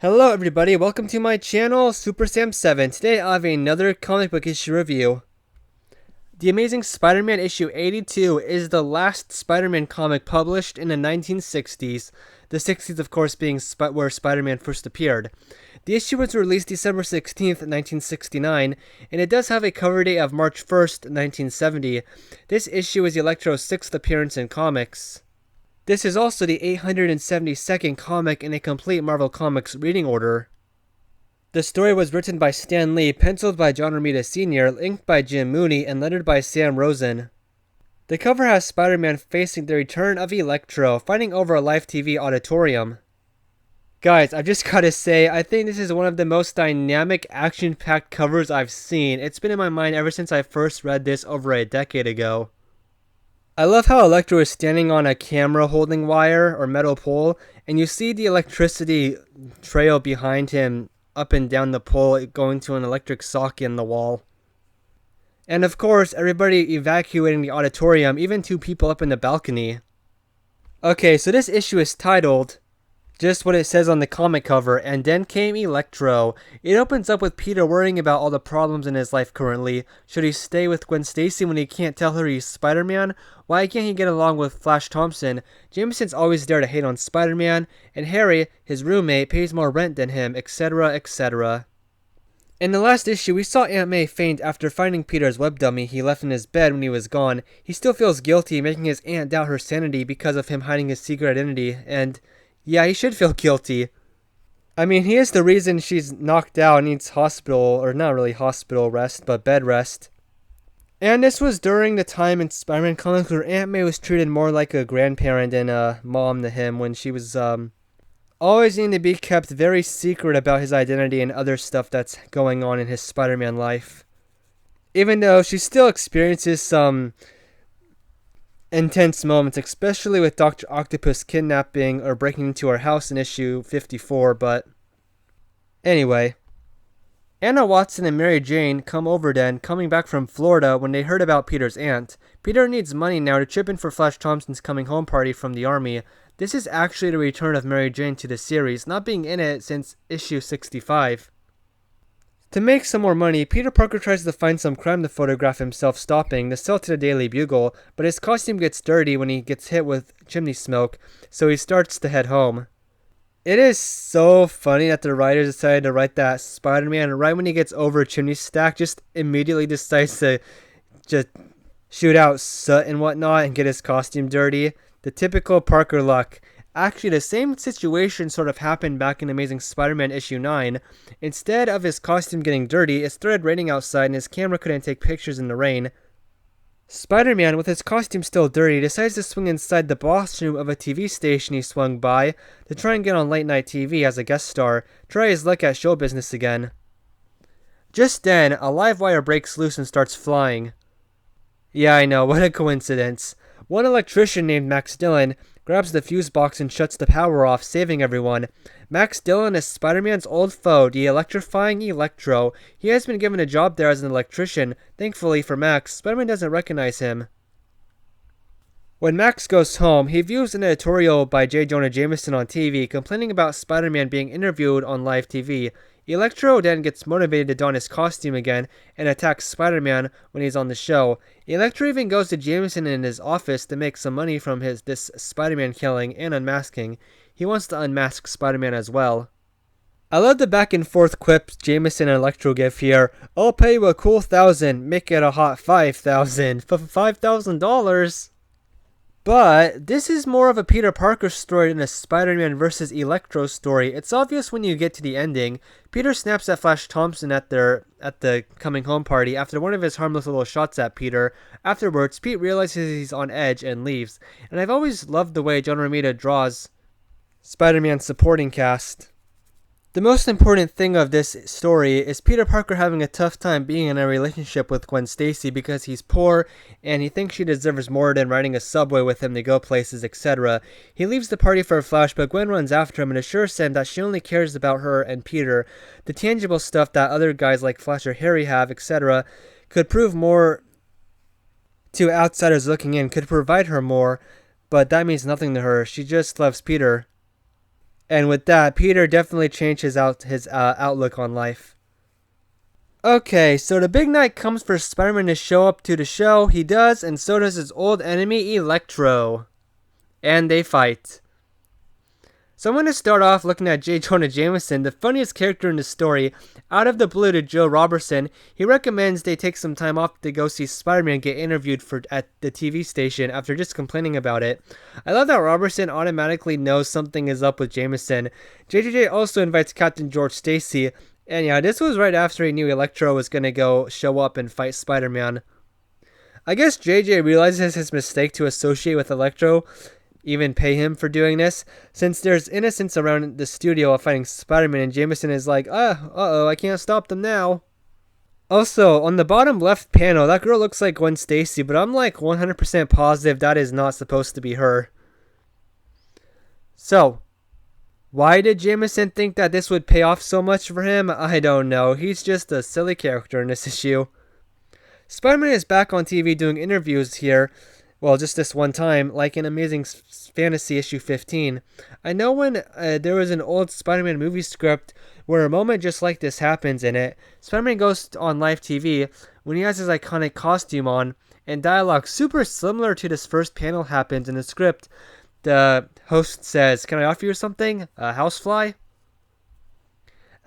Hello everybody, welcome to my channel, Super Sam 7. Today I have another comic book issue review. The Amazing Spider-Man issue 82 is the last Spider-Man comic published in the 1960s. The 60s of course being where Spider-Man first appeared. The issue was released December 16th, 1969, and it does have a cover date of March 1st, 1970. This issue is Electro's 6th appearance in comics. This is also the 872nd comic in a complete Marvel Comics reading order. The story was written by Stan Lee, penciled by John Romita Sr., inked by Jim Mooney, and lettered by Sam Rosen. The cover has Spider-Man facing the return of Electro, fighting over a live TV auditorium. Guys, I've just gotta say, I think this is one of the most dynamic, action-packed covers I've seen. It's been in my mind ever since I first read this over a decade ago. I love how Electro is standing on a camera holding wire or metal pole, and you see the electricity trail behind him up and down the pole going to an electric socket in the wall. And of course, everybody evacuating the auditorium, even two people up in the balcony. Okay, so this issue is titled just what it says on the comic cover, and then came Electro. It opens up with Peter worrying about all the problems in his life currently. Should he stay with Gwen Stacy when he can't tell her he's Spider-Man? Why can't he get along with Flash Thompson? Jameson's always there to hate on Spider-Man, and Harry, his roommate, pays more rent than him, etc., etc. In the last issue, we saw Aunt May faint after finding Peter's web dummy he left in his bed when he was gone. He still feels guilty, making his aunt doubt her sanity because of him hiding his secret identity, and yeah, he should feel guilty. I mean, he is the reason she's knocked out and needs hospital, or not really hospital rest, but bed rest. And this was during the time in Spider-Man comics where Aunt May was treated more like a grandparent than a mom to him, when she was always needing to be kept very secret about his identity and other stuff that's going on in his Spider-Man life. Even though she still experiences some intense moments, especially with Dr. Octopus kidnapping or breaking into her house in issue 54, but anyway. Anna Watson and Mary Jane come over then, coming back from Florida when they heard about Peter's aunt. Peter needs money now to chip in for Flash Thompson's coming home party from the army. This is actually the return of Mary Jane to the series, not being in it since issue 65. To make some more money, Peter Parker tries to find some crime to photograph himself stopping to sell to the Daily Bugle, but his costume gets dirty when he gets hit with chimney smoke, so he starts to head home. It is so funny that the writers decided to write that Spider-Man right when he gets over a chimney stack, just immediately decides to just shoot out soot and whatnot and get his costume dirty. The typical Parker luck. Actually, the same situation sort of happened back in Amazing Spider-Man issue 9. Instead of his costume getting dirty, it started raining outside and his camera couldn't take pictures in the rain. Spider-Man, with his costume still dirty, decides to swing inside the boss room of a TV station he swung by to try and get on late night TV as a guest star, try his luck at show business again. Just then, a live wire breaks loose and starts flying. Yeah, I know, what a coincidence. One electrician named Max Dillon grabs the fuse box and shuts the power off, saving everyone. Max Dillon is Spider-Man's old foe, the electrifying Electro. He has been given a job there as an electrician. Thankfully for Max, Spider-Man doesn't recognize him. When Max goes home, he views an editorial by J. Jonah Jameson on TV complaining about Spider-Man being interviewed on live TV. Electro then gets motivated to don his costume again and attacks Spider-Man when he's on the show. Electro even goes to Jameson in his office to make some money from this Spider-Man killing and unmasking. He wants to unmask Spider-Man as well. I love the back and forth quips Jameson and Electro give here. I'll pay you a cool 1,000, make it a hot 5,000. For $5,000? But this is more of a Peter Parker story than a Spider-Man vs. Electro story. It's obvious when you get to the ending. Peter snaps at Flash Thompson at the coming home party after one of his harmless little shots at Peter. Afterwards, Pete realizes he's on edge and leaves. And I've always loved the way John Romita draws Spider-Man's supporting cast. The most important thing of this story is Peter Parker having a tough time being in a relationship with Gwen Stacy because he's poor and he thinks she deserves more than riding a subway with him to go places, etc. He leaves the party for a Flash, but Gwen runs after him and assures him that she only cares about her and Peter. The tangible stuff that other guys like Flash or Harry have, etc., could prove more to outsiders looking in, could provide her more, but that means nothing to her. She just loves Peter. And with that, Peter definitely changed his outlook on life. Okay, so the big night comes for Spider-Man to show up to the show. He does, and so does his old enemy, Electro. And they fight. So I'm going to start off looking at J. Jonah Jameson, the funniest character in the story. Out of the blue to Joe Robertson, he recommends they take some time off to go see Spider-Man get interviewed at the TV station after just complaining about it. I love that Robertson automatically knows something is up with Jameson. JJJ also invites Captain George Stacy, and yeah, this was right after he knew Electro was going to go show up and fight Spider-Man. I guess JJ realizes his mistake to associate with Electro, even pay him for doing this, since there's innocents around the studio of fighting Spider-Man, and Jameson is like, uh-oh, I can't stop them now. Also, on the bottom left panel, that girl looks like Gwen Stacy, but I'm like 100% positive that is not supposed to be her. So, why did Jameson think that this would pay off so much for him? I don't know. He's just a silly character in this issue. Spider-Man is back on TV doing interviews here. Well, just this one time, like in Amazing Fantasy issue 15. I know when there was an old Spider-Man movie script where a moment just like this happens in it. Spider-Man goes on live TV when he has his iconic costume on, and dialogue super similar to this first panel happens in the script. The host says, "Can I offer you something? A housefly?"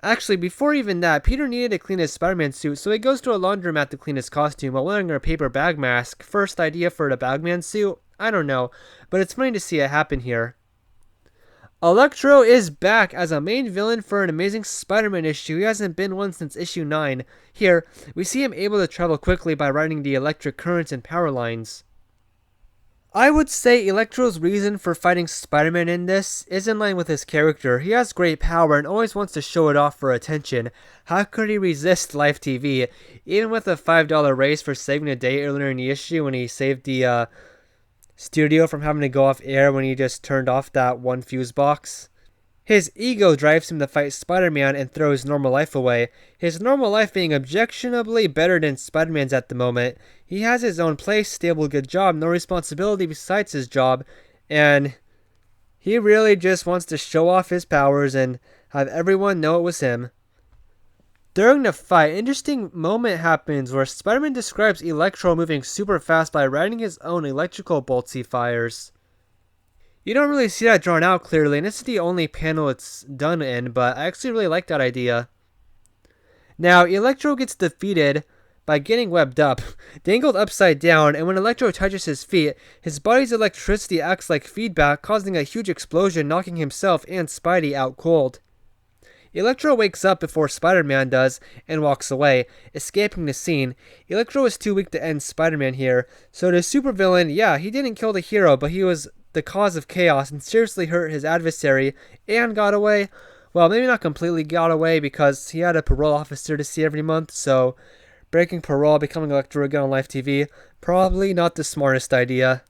Actually, before even that, Peter needed to clean his Spider-Man suit, so he goes to a laundromat to clean his costume while wearing a paper bag mask. First idea for the Bagman suit? I don't know, but it's funny to see it happen here. Electro is back as a main villain for an Amazing Spider-Man issue. He hasn't been one since issue 9. Here, we see him able to travel quickly by riding the electric currents and power lines. I would say Electro's reason for fighting Spider-Man in this is in line with his character. He has great power and always wants to show it off for attention. How could he resist live TV? Even with a $5 raise for saving the day earlier in the issue when he saved the studio from having to go off air when he just turned off that one fuse box. His ego drives him to fight Spider-Man and throw his normal life away. His normal life being objectionably better than Spider-Man's at the moment. He has his own place, stable, good job, no responsibility besides his job, and he really just wants to show off his powers and have everyone know it was him. During the fight, an interesting moment happens where Spider-Man describes Electro moving super fast by riding his own electrical bolts he fires. You don't really see that drawn out clearly, and this is the only panel it's done in, but I actually really like that idea. Now, Electro gets defeated by getting webbed up, dangled upside down, and when Electro touches his feet, his body's electricity acts like feedback, causing a huge explosion, knocking himself and Spidey out cold. Electro wakes up before Spider-Man does, and walks away, escaping the scene. Electro is too weak to end Spider-Man here, so the supervillain, yeah, he didn't kill the hero, but he was the cause of chaos and seriously hurt his adversary and got away. Well, maybe not completely got away because he had a parole officer to see every month, so breaking parole, becoming Electro again on live TV, probably not the smartest idea.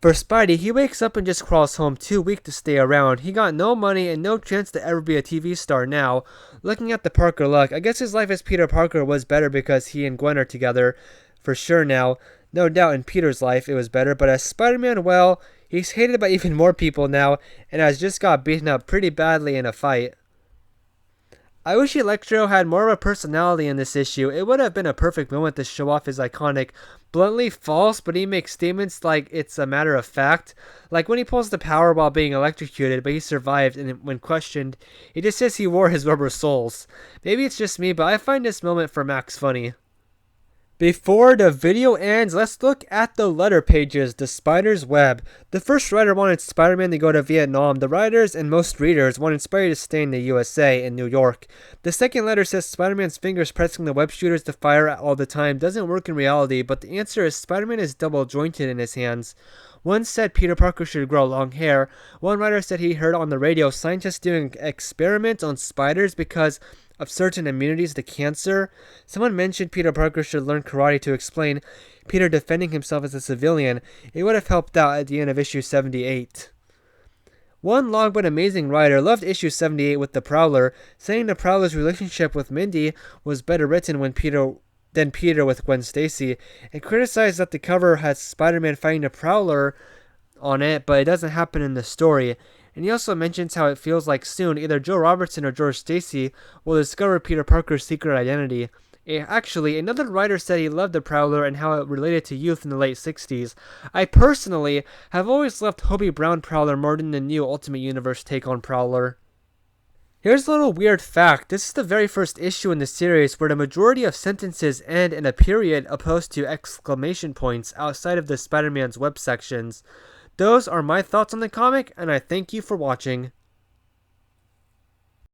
For Spidey, he wakes up and just crawls home, too weak to stay around. He got no money and no chance to ever be a TV star now. Looking at the Parker look, I guess his life as Peter Parker was better because he and Gwen are together, for sure now. No doubt in Peter's life it was better, but as Spider-Man, well, he's hated by even more people now, and has just got beaten up pretty badly in a fight. I wish Electro had more of a personality in this issue. It would have been a perfect moment to show off his iconic, bluntly false, but he makes statements like it's a matter of fact. Like when he pulls the power while being electrocuted, but he survived, and when questioned, he just says he wore his rubber soles. Maybe it's just me, but I find this moment for Max funny. Before the video ends, let's look at the letter pages, the Spider's Web. The first writer wanted Spider-Man to go to Vietnam. The writers and most readers wanted Spidey to stay in the USA, in New York. The second letter says Spider-Man's fingers pressing the web shooters to fire all the time doesn't work in reality, but the answer is Spider-Man is double jointed in his hands. One said Peter Parker should grow long hair. One writer said he heard on the radio scientists doing experiments on spiders because of certain immunities to cancer. Someone mentioned Peter Parker should learn karate to explain Peter defending himself as a civilian. It would have helped out at the end of issue 78. One long but amazing writer loved issue 78 with the Prowler, saying the Prowler's relationship with Mindy was better written than Peter with Gwen Stacy, and criticized that the cover has Spider-Man fighting the Prowler on it, but it doesn't happen in the story. And he also mentions how it feels like soon either Joe Robertson or George Stacy will discover Peter Parker's secret identity. Actually, another writer said he loved the Prowler and how it related to youth in the late 60s. I personally have always loved Hobie Brown Prowler more than the new Ultimate Universe take on Prowler. Here's a little weird fact. This is the very first issue in the series where the majority of sentences end in a period opposed to exclamation points outside of the Spider-Man's web sections. Those are my thoughts on the comic, and I thank you for watching.